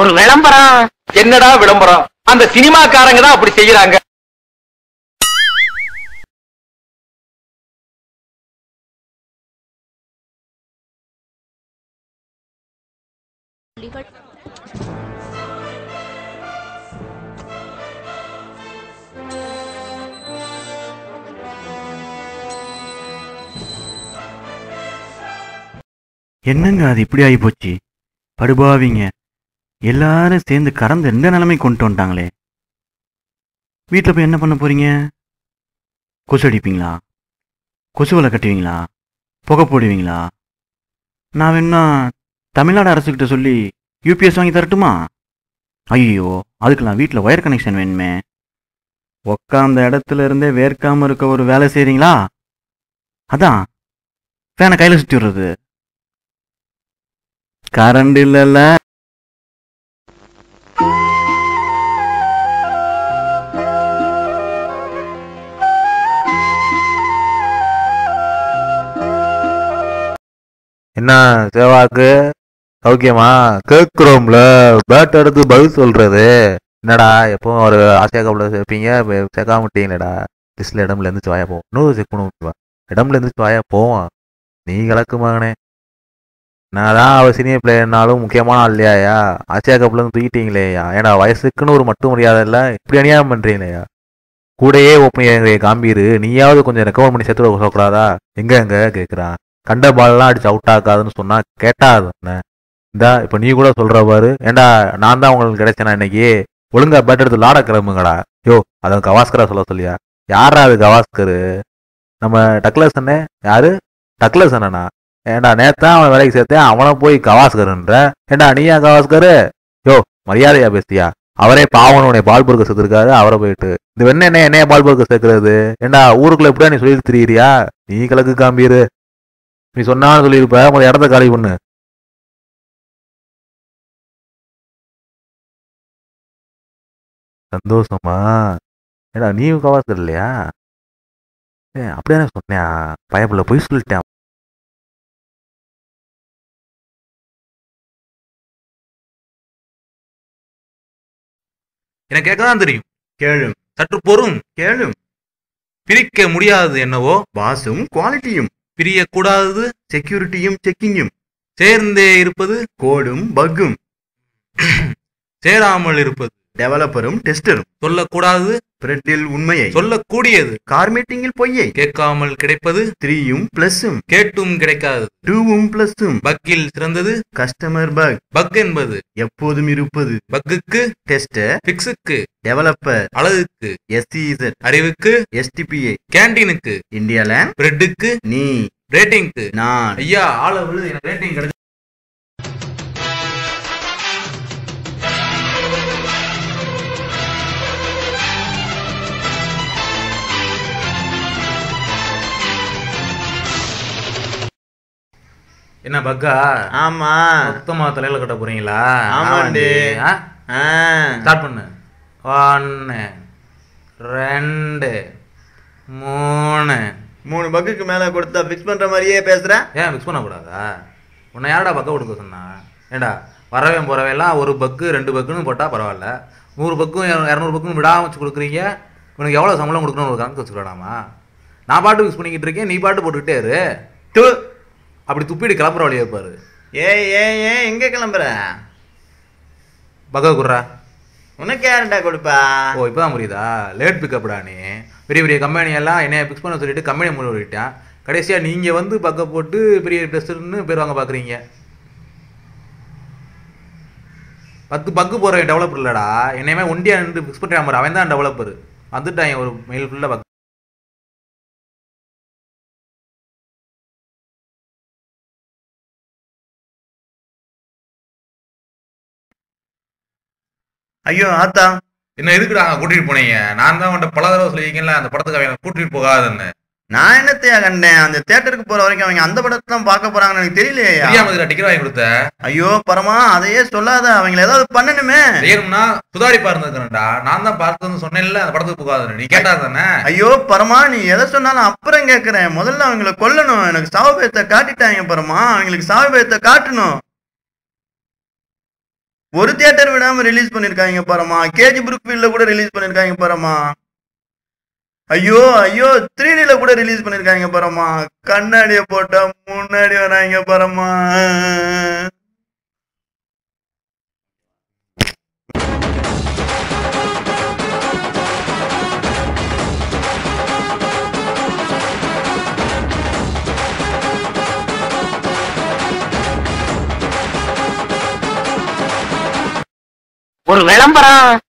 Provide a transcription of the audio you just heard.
ஒரு விளம்பரம். என்னடா விளம்பரம்? அந்த சினிமாக்காரங்க தான் அப்படி செய்யறாங்க. என்னங்க அது இப்படி ஆகி போச்சு? படுபாவிங்க எல்லாரும் சேர்ந்து கறந்து எந்த நிலைமை கொண்டு வந்துட்டாங்களே. வீட்டில் போய் என்ன பண்ண போறீங்க? கொசு அடிப்பீங்களா? கொசு வலை கட்டுவீங்களா? புகை போடுவீங்களா? நான் வேணா தமிழ்நாடு அரசுக்கிட்ட சொல்லி யூபிஎஸ் வாங்கி தரட்டுமா? ஐயோ, அதுக்கு நான் வீட்டில் ஒயர் கனெக்ஷன் வேணுமே. உக்காந்த இடத்துல இருந்தே வேர்க்காம இருக்க ஒரு வேலை செய்றீங்களா? அதான் ஃபேனை கையில் சுற்றி விடுறது. கரண்ட் இல்லைல்ல. என்ன சேவாக்கு சௌக்கியமா? கேக்குறோம்ல, பேட் எடுத்து பதில் சொல்றது. என்னடா எப்பவும் ஒரு ஆசையா கப்பல சேர்ப்பீங்க, சேர்க்காம விட்டீங்களேடா. லிஸ்ட்ல இடம்ல இருந்துச்சு வாயா போவோம். இன்னொரு செக் பண்ணுவா, இடம்ல இருந்துச்சு வாயா போவான். நீ கலக்கு மகனே. நான் தான் அவர் சீனியர் பிளேயர்னாலும் முக்கியமான ஆள் இல்லையாயா? ஆசியா கப்ல இருந்து தூக்கிட்டீங்களேயா? ஏன்னா வயசுக்குன்னு ஒரு மட்டும் மரியாதை இல்லை, இப்படி அநியாயம் பண்றீங்களேயா? கூடையே ஓப்பனிங் காம்பீரு, நீயாவது கொஞ்சம் ரெக்கவர் பண்ணி சேர்த்து சொல்லக்கூடாதா? எங்க கேட்குறான். கண்ட பால்லாம் அடிச்சு அவுட் ஆகாதுன்னு சொன்னா கேட்டாது. இந்தா இப்ப நீ கூட சொல்ற பாரு. ஏண்டா நான் தான் உங்களுக்கு கிடைச்சேனா இன்னைக்கு? ஒழுங்கா பேட் எடுத்து லாட கிளம்புங்கடா. யோ அதான் கவாஸ்கரா சொல்லியா? யாரா அது கவாஸ்கரு? நம்ம டக்லஸ் அண்ணே. யாரு டக்லஸ் அண்ணனா? ஏண்டா நேத்தான் அவனை வேலைக்கு சேர்த்தேன், அவனை போய் கவாஸ்கருன்ற. ஏண்டா நீயா கவாஸ்கரு? யோ மரியாதையா பேசியா? அவரே பாவன் உன்னை பால் பொறுக்க சேர்த்திருக்காரு, அவரை போயிட்டு இந்த வெண்ண என்னைய பால் பொறுக்க சேர்க்கறது? ஏண்டா ஊருக்குள்ள எப்படியா நீ சொல்லிட்டு திரியிறியா? நீ கிழக்கு காம்பீரு, நீ சொன்னான்னு சொல்லியிருப்ப. முதல் இடத்த காலி பண்ணு. சந்தோஷமா? ஏடா நீ கவாஸ்கர் இல்லையா? அப்படியே சொன்னியா? பயப்புல போய் சொல்லிட்டேன். எனக்கு கேட்கதான் தெரியும். கேளும். சற்று பொறும். கேளும். பிரிக்க முடியாதது என்னவோ பாசும் குவாலிட்டியும், பிரியக்கூடாதது செக்யூரிட்டியும் செக்கிங்கும், சேர்ந்தே இருப்பது கோடும் பக்கும், சேராமல் இருப்பது டெவலப்பரும் டெஸ்டரும், சொல்லக்கூடாதது பிரெட்டில் உண்மையை, சொல்லக்கூடியது கார் மீட்டிங்கில் பொய்யை, கேட்காமல் கிடைப்பது 3யும் பிளஸும், கேட்டும் கிடைக்காது 2வும் பிளஸும், பக்கில் சிறந்தது கஸ்டமர் பக். பக் என்பது எப்போதும் இருப்பது. பக்குக்கு டெஸ்டர், பிக்ஸுக்கு டெவலப்பர், அழகுக்கு SCZ, அறிவுக்கு STPA, கேண்டீனுக்கு இந்தியா லேண்ட், பிரெட்டுக்கு நீ, ரேட்டிங்க்கு நான். ஐயா ஆள விழு, எனக்கு ரேட்டிங் கிடைச்சு. என்ன பக்கா? ஆமா. மொத்தமா தலையில கட்ட போறீங்களா? ஆமாண்டி. ஸ்டார்ட் பண்ணு. 1 2 3 3 பக்குக்கு மேல கொடுத்தா ஃபிக்ஸ் பண்ற மாதிரியே பேசுற. ஏன் ஃபிக்ஸ் பண்ண கூடாதா? உன்னை யாரடா பக்க கொடுக்க சொன்னா? ஏண்டா வரவே போறவே எல்லாம் 1 பக்கு 2 பக்குன்னு போட்டா பரவாயில்ல, 100 பக்கும் 200 பக்குன்னு விடாம வச்சு கொடுக்குறீங்க. உனக்கு எவ்வளவு சம்பளம் கொடுக்கணும்னு ஒரு கணக்கு வச்சுக்கலாமா? நான் பாட்டு ஃபிக்ஸ் பண்ணிக்கிட்டு இருக்கேன், நீ பாட்டு போட்டுக்கிட்டே இரு. அப்படி துப்பிட்டு கிளம்புற வழியா பாரு. ஏன் எங்க கிளம்புற? பக்கா குடுறா. உனக்கு யாருடா கொடுப்பா? ஓ இப்பதான் புரியுதா? லேட் பிக்கப்டா நீ. பெரிய பெரிய கம்பெனி எல்லாம் என்னைய பிக்ஸ் பண்ண சொல்லிட்டு கம்பெனி மூலம் விட்டேன். கடைசியா நீங்க வந்து பக்க போட்டு பெரிய டெஸ்டர்னு பேர் வாங்க பாக்குறீங்க. 10 பக்கு போற டெவலப்பர் இல்லடா, என்னையுமே ஒண்டியா நின்று பிக்ஸ் பண்ற மாதிரி அவன் தான் டெவலப்பர். வந்துட்டான் ஒரு மெயில் ஃபுல்லா பக்கு. ஐயோ ஆத்தா, என்ன எதுக்குடா கூட்டிட்டு போனீங்க? நான் தான் அவன்கிட்ட பல தடவை சொல்லியிருக்கேன்ல அந்த படத்துக்கு அவன் கூட்டிட்டு போகாதுன்னு. நான் என்னத்தையா கண்டேன்? அந்த தியேட்டருக்கு போற வரைக்கும் அவங்க அந்த படத்தை தான் பார்க்க போறாங்கன்னு எனக்கு தெரியலையா? தெரியாம டிக்கெட் வாங்கி கொடுத்த. ஐயோ பரமா, அதையே சொல்லாத, அவங்களை ஏதாவது பண்ணணுமே. செய்யணும்னா சுதாரிப்பா இருந்திருக்கேன்டா. நான் தான் பார்த்து சொன்னேன்ல அந்த படத்துக்கு போகாதுன்னு, நீ கேட்டா தானே? ஐயோ பரமா, நீ எதை சொன்னாலும் அப்புறம் கேட்கறேன். முதல்ல அவங்களை கொல்லணும். எனக்கு சாவுபயத்தை காட்டிட்டாங்க பரமா, அவங்களுக்கு சாவுபயத்தை காட்டணும். ஒரு தியேட்டர் விடாம ரிலீஸ் பண்ணிருக்காங்க பாருமா. கேஜி புரூக்ஃபீல்ட்ல கூட ரிலீஸ் பண்ணிருக்காங்க பாருமா. ஐயோ ஐயோ 3Dல கூட ரிலீஸ் பண்ணிருக்காங்க பாருமா. கண்ணாடிய போட்டா முன்னாடி வராங்க பாருமா. ஒரு விளம்பரம்